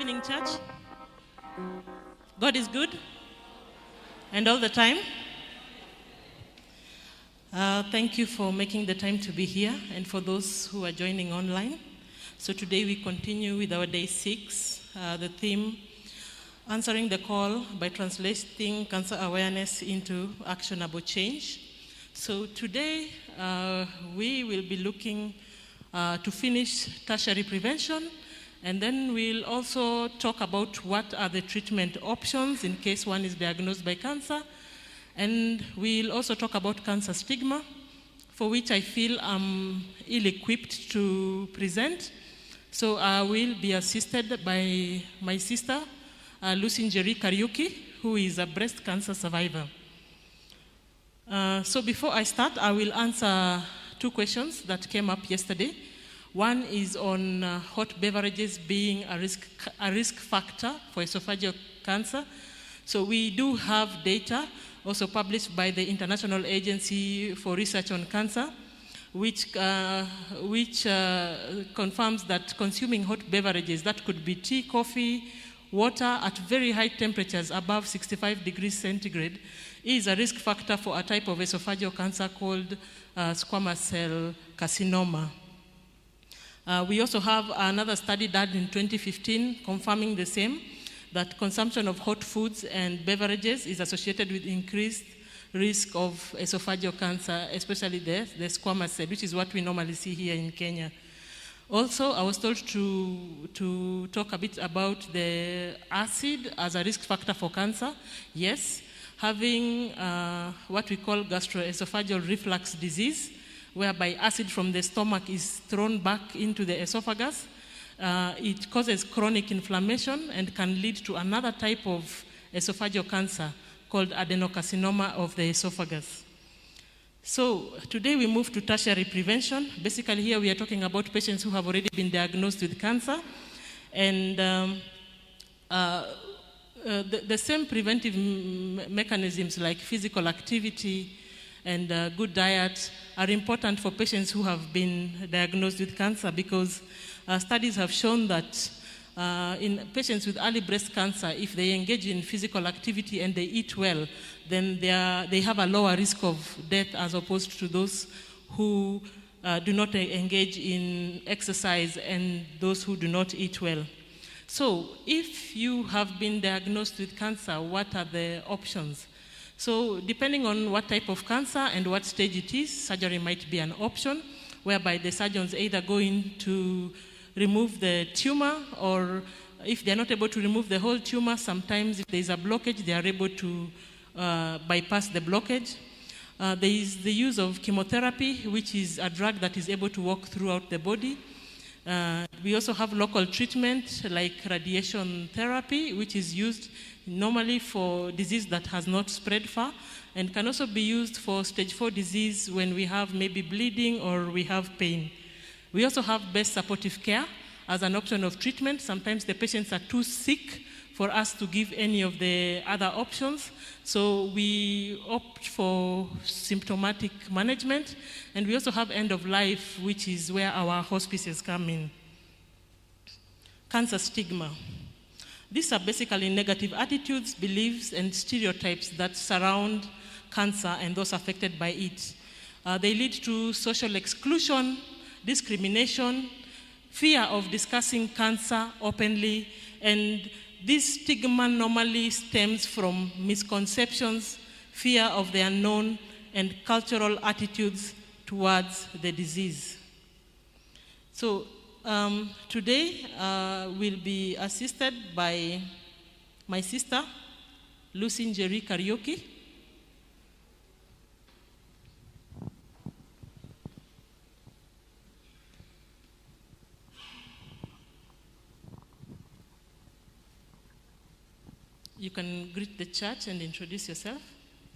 evening, church. God is good, and all the time. Thank you for making the time to be here, and for those who are joining online. So today we continue with our day 6, the theme, answering the call by translating cancer awareness into actionable change. So today we will be looking to finish tertiary prevention, and then we'll also talk about what are the treatment options in case one is diagnosed by cancer. And we'll also talk about cancer stigma, for which I feel I'm ill-equipped to present. So I will be assisted by my sister, Lucy Njeri Kariuki, who is a breast cancer survivor. So before I start, I will answer 2 questions that came up yesterday. One is on hot beverages being a risk factor for esophageal cancer. So we do have data also published by the International Agency for Research on Cancer, which confirms that consuming hot beverages, that could be tea, coffee, water at very high temperatures above 65 degrees centigrade, is a risk factor for a type of esophageal cancer called squamous cell carcinoma. We also have another study done in 2015 confirming the same, that consumption of hot foods and beverages is associated with increased risk of esophageal cancer, especially the squamous cell, which is what we normally see here in Kenya. Also, I was told to talk a bit about the acid as a risk factor for cancer. Yes, having what we call gastroesophageal reflux disease, whereby acid from the stomach is thrown back into the esophagus. It causes chronic inflammation and can lead to another type of esophageal cancer called adenocarcinoma of the esophagus. So today we move to tertiary prevention. Basically here we are talking about patients who have already been diagnosed with cancer. And the same preventive mechanisms like physical activity and good diet are important for patients who have been diagnosed with cancer, because studies have shown that in patients with early breast cancer, if they engage in physical activity and they eat well, then they have a lower risk of death as opposed to those who do not engage in exercise and those who do not eat well. So if you have been diagnosed with cancer, what are the options? So depending on what type of cancer and what stage it is, surgery might be an option, whereby the surgeons either go in to remove the tumor, or if they're not able to remove the whole tumor, sometimes if there's a blockage, they are able to bypass the blockage. There is the use of chemotherapy, which is a drug that is able to walk throughout the body. We also have local treatment like radiation therapy, which is used normally for disease that has not spread far, and can also be used for stage 4 disease when we have maybe bleeding or we have pain. We also have best supportive care as an option of treatment. Sometimes the patients are too sick for us to give any of the other options, so we opt for symptomatic management. And we also have end of life, which is where our hospices come in. Cancer stigma. These are basically negative attitudes, beliefs, and stereotypes that surround cancer and those affected by it. They lead to social exclusion, discrimination, fear of discussing cancer openly, and this stigma normally stems from misconceptions, fear of the unknown, and cultural attitudes towards the disease. So today we'll be assisted by my sister, Lucy Njeri Kariuki. You can greet the church and introduce yourself.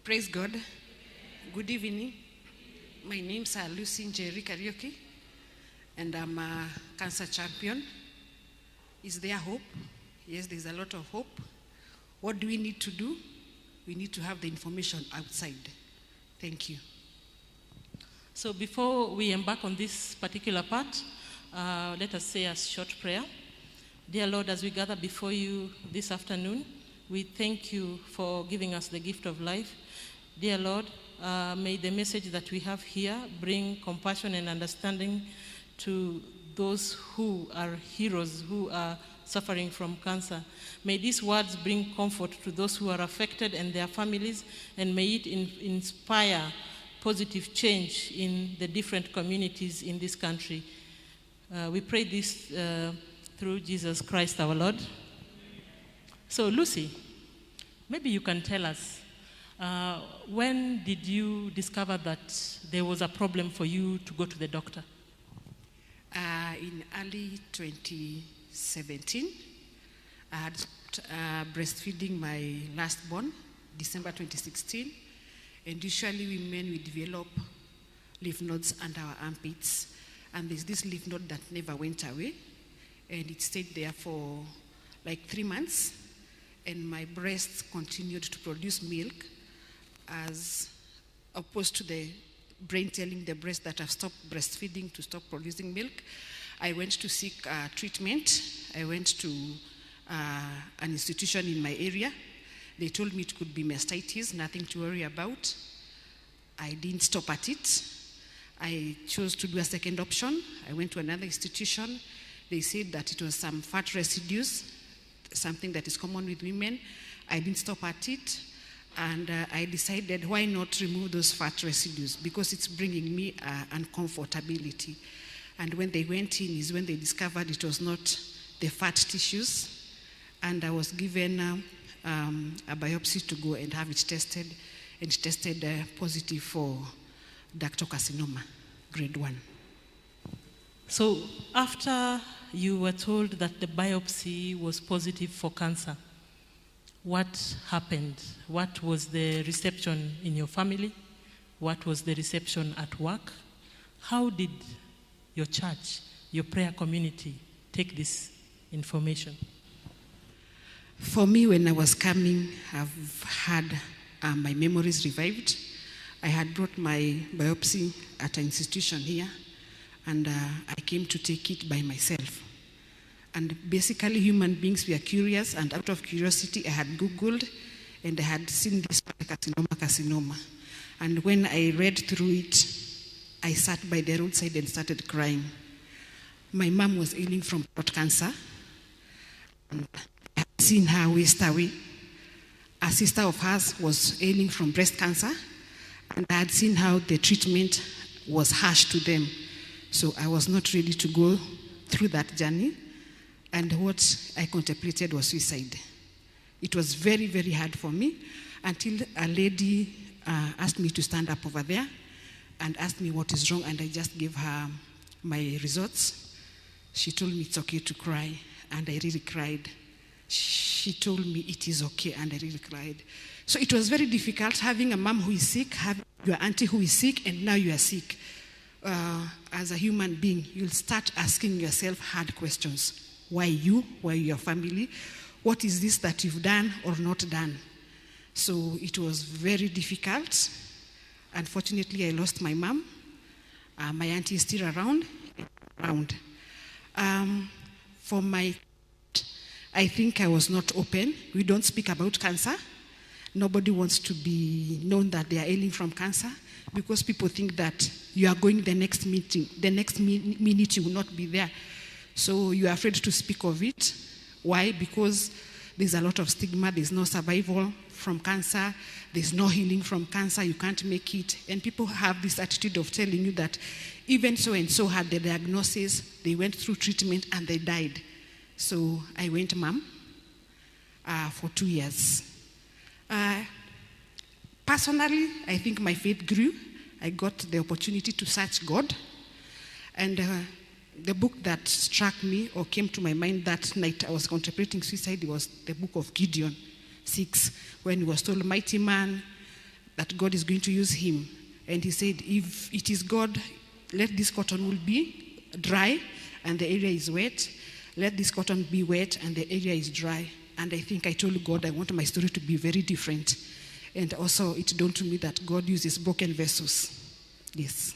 Praise God. Good evening. My name's Lucy Njeri Kariuki, and I'm a cancer champion. Is there hope? Yes, there's a lot of hope. What do we need to do? We need to have the information outside. Thank you. So before we embark on this particular part, let us say a short prayer. Dear Lord, as we gather before you this afternoon, we thank you for giving us the gift of life. Dear Lord, may the message that we have here bring compassion and understanding to those who are heroes, who are suffering from cancer. May these words bring comfort to those who are affected and their families, and may it inspire positive change in the different communities in this country. We pray this through Jesus Christ our Lord. So Lucy, maybe you can tell us, when did you discover that there was a problem for you to go to the doctor? In early 2017, I had stopped breastfeeding my last born, December 2016. And usually women, we develop lymph nodes under our armpits. And there's this lymph node that never went away. And it stayed there for like 3 months. And my breasts continued to produce milk, as opposed to the brain telling the breast that I've stopped breastfeeding to stop producing milk. I went to seek treatment. I went to an institution in my area. They told me it could be mastitis, nothing to worry about. I didn't stop at it. I chose to do a second option. I went to another institution. They said that it was some fat residues, something that is common with women. I didn't stop at it. And I decided, why not remove those fat residues? Because it's bringing me uncomfortability. And when they went in is when they discovered it was not the fat tissues. And I was given a biopsy to go and have it tested. And it tested positive for ductal carcinoma, grade 1. So after you were told that the biopsy was positive for cancer, what happened? What was the reception in your family? What was the reception at work? How did your church, your prayer community, take this information? For me, when I was coming, I've had my memories revived. I had brought my biopsy at an institution here, and I came to take it by myself. And basically, human beings were curious, and out of curiosity, I had Googled, and I had seen this carcinoma. And when I read through it, I sat by the roadside and started crying. My mom was ailing from throat cancer, and I had seen her waste away. A sister of hers was ailing from breast cancer, and I had seen how the treatment was harsh to them. So I was not ready to go through that journey. And what I contemplated was suicide. It was very, very hard for me until a lady asked me to stand up over there and asked me what is wrong, and I just gave her my results. She told me it's okay to cry, and I really cried. She told me it is okay, and I really cried. So it was very difficult having a mom who is sick, having your auntie who is sick, and now you are sick. As a human being, you'll start asking yourself hard questions. Why you? Why your family? What is this that you've done or not done? So it was very difficult. Unfortunately, I lost my mom. My auntie is still around. For my, I think I was not open. We don't speak about cancer. Nobody wants to be known that they are ailing from cancer, because people think that you are going the next meeting, the next minute you will not be there. So you are afraid to speak of it. Why? Because there's a lot of stigma. There's no survival from cancer. There's no healing from cancer. You can't make it. And people have this attitude of telling you that even so-and-so had the diagnosis, they went through treatment, and they died. So I went mum for 2 years. Personally, I think my faith grew. I got the opportunity to search God. And the book that struck me or came to my mind that night I was contemplating suicide was the book of Gideon 6, when he was told, mighty man, that God is going to use him. And he said, if it is God, let this cotton wool be dry and the area is wet. Let this cotton be wet and the area is dry. And I think I told God I want my story to be very different. And also it dawned to me that God uses broken vessels. Yes.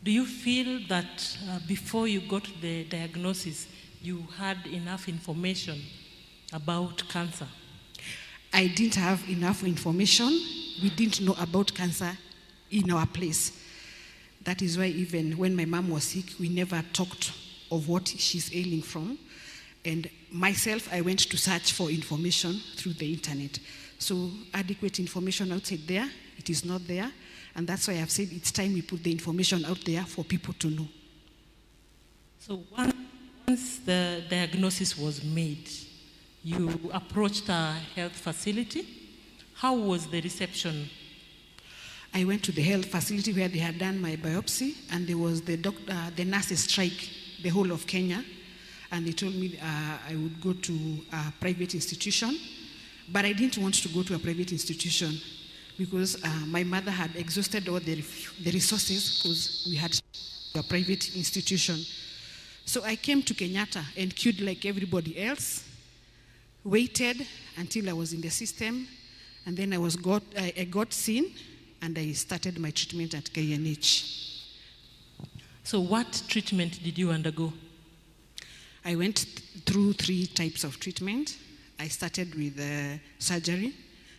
Do you feel that before you got the diagnosis, you had enough information about cancer? I didn't have enough information. We didn't know about cancer in our place. That is why even when my mom was sick, we never talked of what she's ailing from. And myself, I went to search for information through the internet. So adequate information outside there, it is not there. And that's why I've said it's time we put the information out there for people to know. So once the diagnosis was made, you approached a health facility. How was the reception? I went to the health facility where they had done my biopsy, and there was the nurses strike, the whole of Kenya, and they told me I would go to a private institution, but I didn't want to go to a private institution because my mother had exhausted all the resources because we had a private institution. So I came to Kenyatta and queued like everybody else, waited until I was in the system, and then I got seen, and I started my treatment at KNH. So what treatment did you undergo? I went through 3 types of treatment. I started with surgery.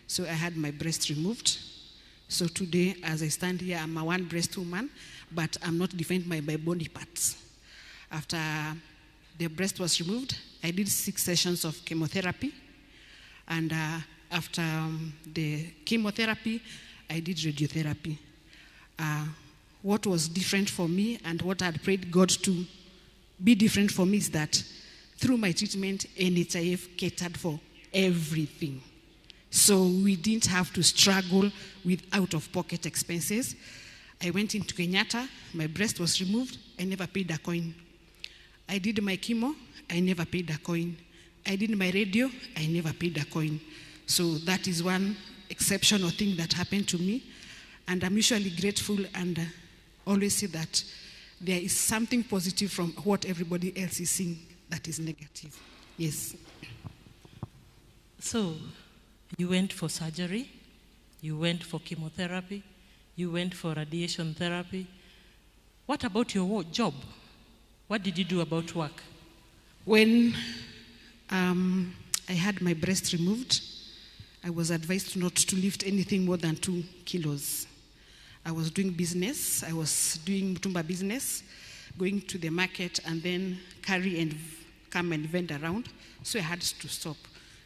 So I had my breast removed. So today, as I stand here, I'm a one-breast woman, but I'm not defined by my body parts. After the breast was removed, I did 6 sessions of chemotherapy. And after the chemotherapy, I did radiotherapy. What was different for me and what I had prayed God to be different for me is that through my treatment, NHIF catered for everything. So we didn't have to struggle with out-of-pocket expenses. I went into Kenyatta, my breast was removed, I never paid a coin. I did my chemo, I never paid a coin. I did my radio, I never paid a coin. So that is one exceptional thing that happened to me. And I'm usually grateful and always say that there is something positive from what everybody else is seeing that is negative. Yes. So you went for surgery, you went for chemotherapy, you went for radiation therapy. What about your job? What did you do about work? When I had my breast removed, I was advised not to lift anything more than 2 kilos. I was doing business. I was doing Mutumba business, going to the market and then carry and come and vend around. So I had to stop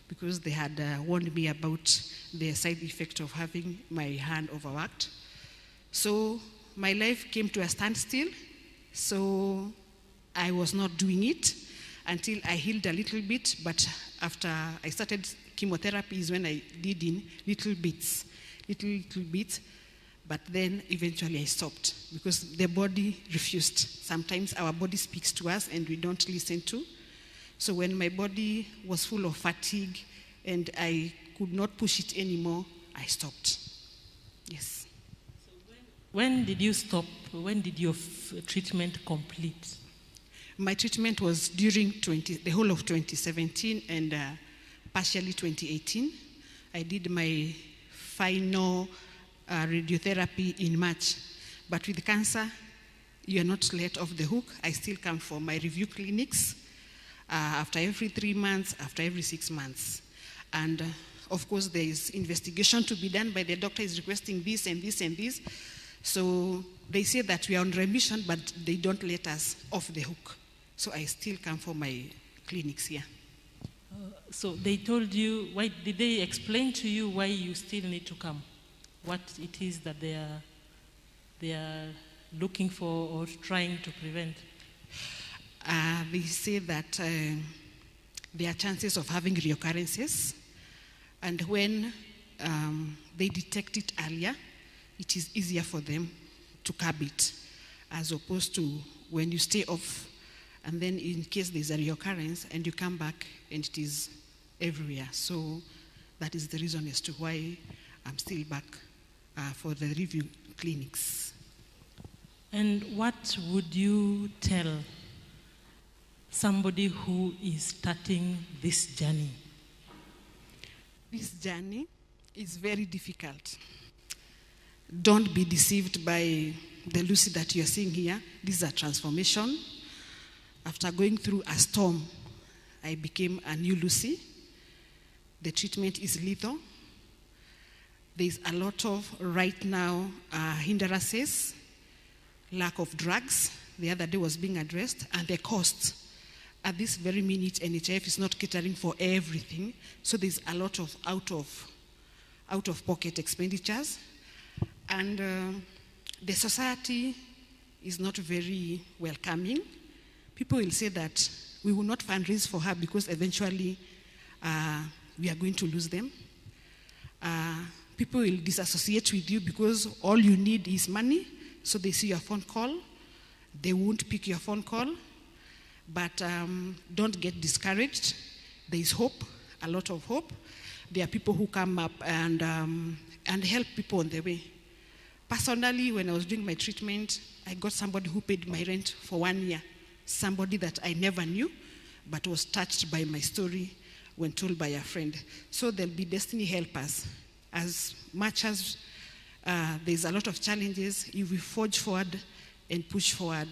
because they had warned me about the side effect of having my hand overworked. So my life came to a standstill. So I was not doing it until I healed a little bit. But after I started chemotherapy is when I did in little bits. But then eventually I stopped because the body refused. Sometimes our body speaks to us and we don't listen to. So when my body was full of fatigue and I could not push it anymore, I stopped. Yes. So when did you stop? When did your treatment complete? My treatment was during the whole of 2017 and partially 2018. I did my final radiotherapy in March. But with cancer, you are not let off the hook. I still come for my review clinics after every 3 months, after every 6 months. And of course, there is investigation to be done by the doctor is requesting this and this and this. So they say that we are on remission, but they don't let us off the hook. So I still come for my clinics here. So they told you, why did they explain to you why you still need to come? What it is that they are looking for or trying to prevent? They say that there are chances of having reoccurrences, and when they detect it earlier, it is easier for them to curb it, as opposed to when you stay off, and then in case there's a reoccurrence, and you come back, and it is everywhere. So that is the reason as to why I'm still back for the review clinics. And what would you tell somebody who is starting this journey? This journey is very difficult. Don't be deceived by the Lucy that you're seeing here. This is a transformation. after going through a storm, I became a new Lucy. The treatment is lethal. There's a lot of, right now, hindrances, lack of drugs. The other day was being addressed, and the costs. At this very minute, NHIF is not catering for everything, so there's a lot of out-of-pocket expenditures. And the society is not very welcoming. People will say that we will not fundraise for her because eventually we are going to lose them. People will disassociate with you because all you need is money, so they see your phone call. They won't pick your phone call. But don't get discouraged. There is hope, a lot of hope. There are people who come up and help people on the way. Personally, when I was doing my treatment, I got somebody who paid my rent for 1 year. Somebody that I never knew, but was touched by my story when told by a friend. So there'll be destiny helpers. As much as there's a lot of challenges, if we forge forward and push forward,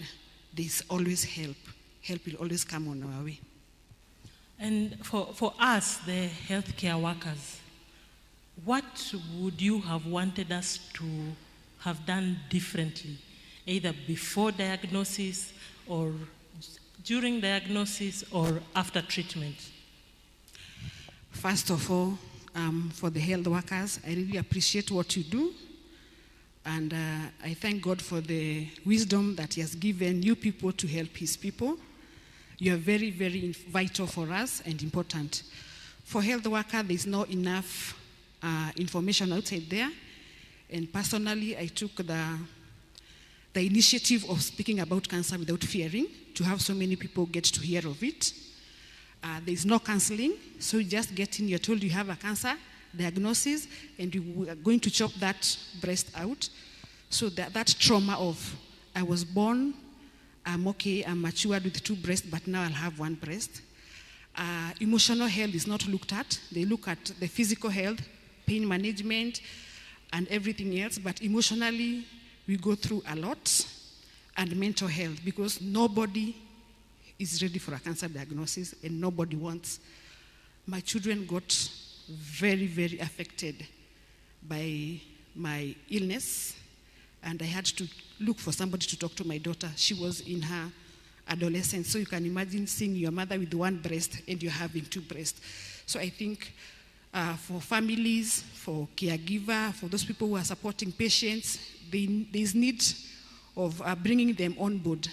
there's always help. Help will always come on our way. And for us, the healthcare workers, what would you have wanted us to have done differently, either before diagnosis or during diagnosis or after treatment? First of all, for the health workers, I really appreciate what you do. And I thank God for the wisdom that He has given you people to help His people. You are very, very vital for us and important. For health worker, there's not enough information outside there. And personally, I took the initiative of speaking about cancer without fearing, to have so many people get to hear of it. There's no counseling, so you just get in, you're told you have a cancer diagnosis, and you are going to chop that breast out. So that trauma of, I was born, I'm okay, I'm matured with 2 breasts, but now I'll have 1 breast. Emotional health is not looked at. They look at the physical health, pain management, and everything else, but emotionally, we go through a lot, and mental health, because nobody is ready for a cancer diagnosis, and nobody wants. My children got very, very affected by my illness, and I had to look for somebody to talk to my daughter. She was in her adolescence, so you can imagine seeing your mother with 1 breast and you're having 2 breasts. So I think for families, for caregiver, for those people who are supporting patients, there's need of bringing them on board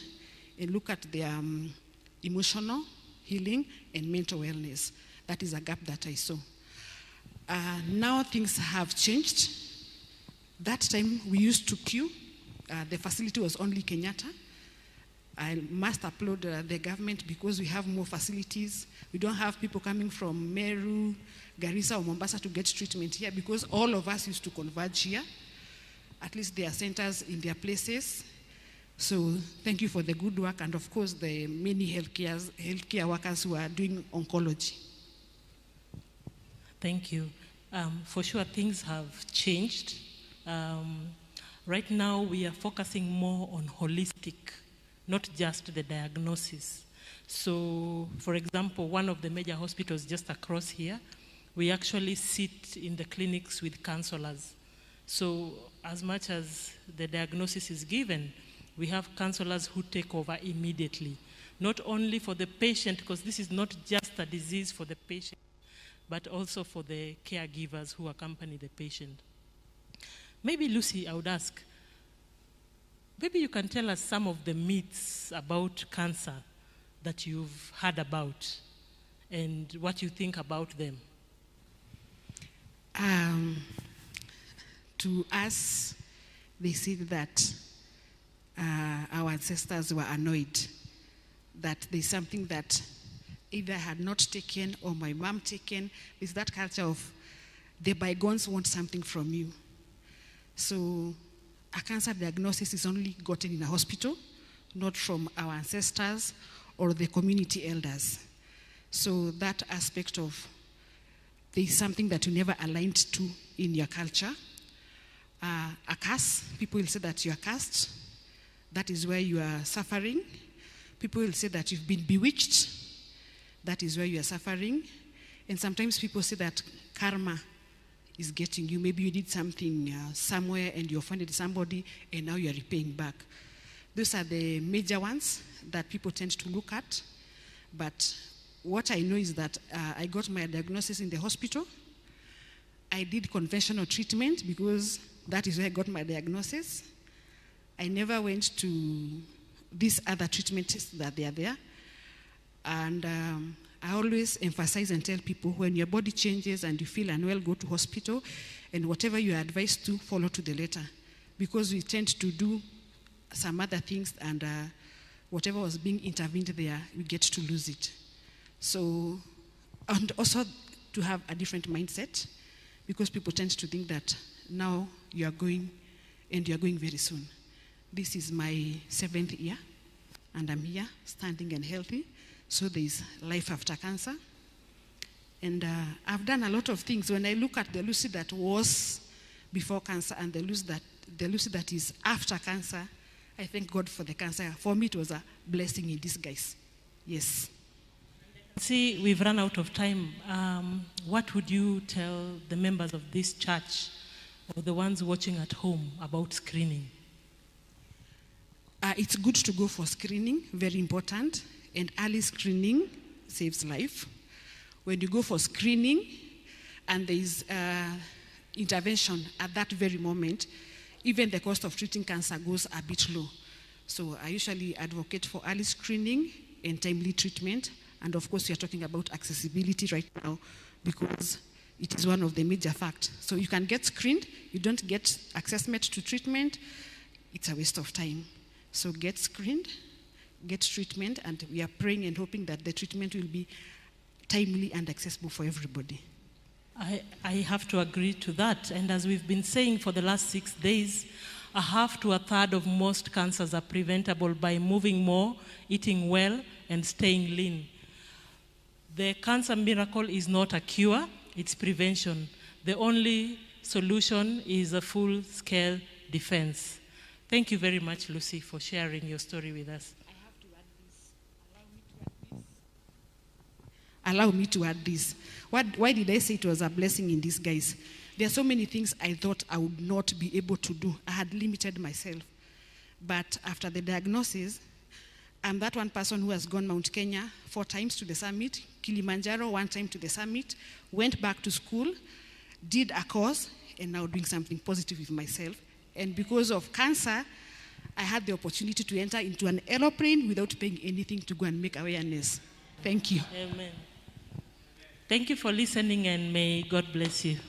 and look at their emotional healing and mental wellness. That is a gap that I saw. Now things have changed. That time we used to queue. The facility was only Kenyatta. I must applaud the government because we have more facilities. We don't have people coming from Meru, Garissa, or Mombasa to get treatment here because all of us used to converge here. At least there are centers in their places. So thank you for the good work, and of course the many healthcare workers who are doing oncology. Thank you. For sure, things have changed. Right now, we are focusing more on holistic, not just the diagnosis. So, for example, one of the major hospitals just across here, we actually sit in the clinics with counselors. So, as much as the diagnosis is given, we have counselors who take over immediately, not only for the patient, because this is not just a disease for the patient, but also for the caregivers who accompany the patient. Maybe, Lucy, I would ask, maybe you can tell us some of the myths about cancer that you've heard about and what you think about them. To us, they said that our ancestors were annoyed that there's something that either I had not taken or my mom taken. There's that culture of the bygones want something from you. So a cancer diagnosis is only gotten in a hospital, not from our ancestors or the community elders. So that aspect of there's something that you never aligned to in your culture. A curse, people will say that you are cursed. That is where you are suffering. People will say that you've been bewitched. That is where you are suffering. And sometimes people say that karma is getting you. Maybe you did something somewhere and you offended somebody and now you are repaying back. Those are the major ones that people tend to look at. But what I know is that I got my diagnosis in the hospital. I did conventional treatment because that is where I got my diagnosis. I never went to these other treatments that they are there. And I always emphasize and tell people, when your body changes and you feel unwell, go to hospital, and whatever you are advised to, follow to the letter. Because we tend to do some other things, and whatever was being intervened there, we get to lose it. So, and also to have a different mindset, because people tend to think that now you are going, and you are going very soon. This is my 7th year, and I'm here, standing and healthy. So there is life after cancer. And I've done a lot of things. When I look at the Lucy that was before cancer and the Lucy that is after cancer, I thank God for the cancer. For me, it was a blessing in disguise. Yes. See, we've run out of time. What would you tell the members of this church or the ones watching at home about screening? It's good to go for screening, very important. And early screening saves life. When you go for screening and there is intervention at that very moment, even the cost of treating cancer goes a bit low. So I usually advocate for early screening and timely treatment. And of course, we are talking about accessibility right now because it is one of the major facts. So you can get screened, you don't get access to treatment, it's a waste of time. So get screened, get treatment, and we are praying and hoping that the treatment will be timely and accessible for everybody. I have to agree to that. And as we've been saying for the last 6 days, 1/2 to 1/3 of most cancers are preventable by moving more, eating well, and staying lean. The cancer miracle is not a cure, it's prevention. The only solution is a full-scale defense. Thank you very much, Lucy, for sharing your story with us. Allow me to add this. Why did I say it was a blessing in disguise? There are so many things I thought I would not be able to do. I had limited myself. But after the diagnosis, I'm that one person who has gone Mount Kenya 4 times to the summit, Kilimanjaro 1 time to the summit, went back to school, did a course, and now doing something positive with myself. And because of cancer, I had the opportunity to enter into an aeroplane without paying anything to go and make awareness. Thank you. Amen. Thank you for listening, and may God bless you.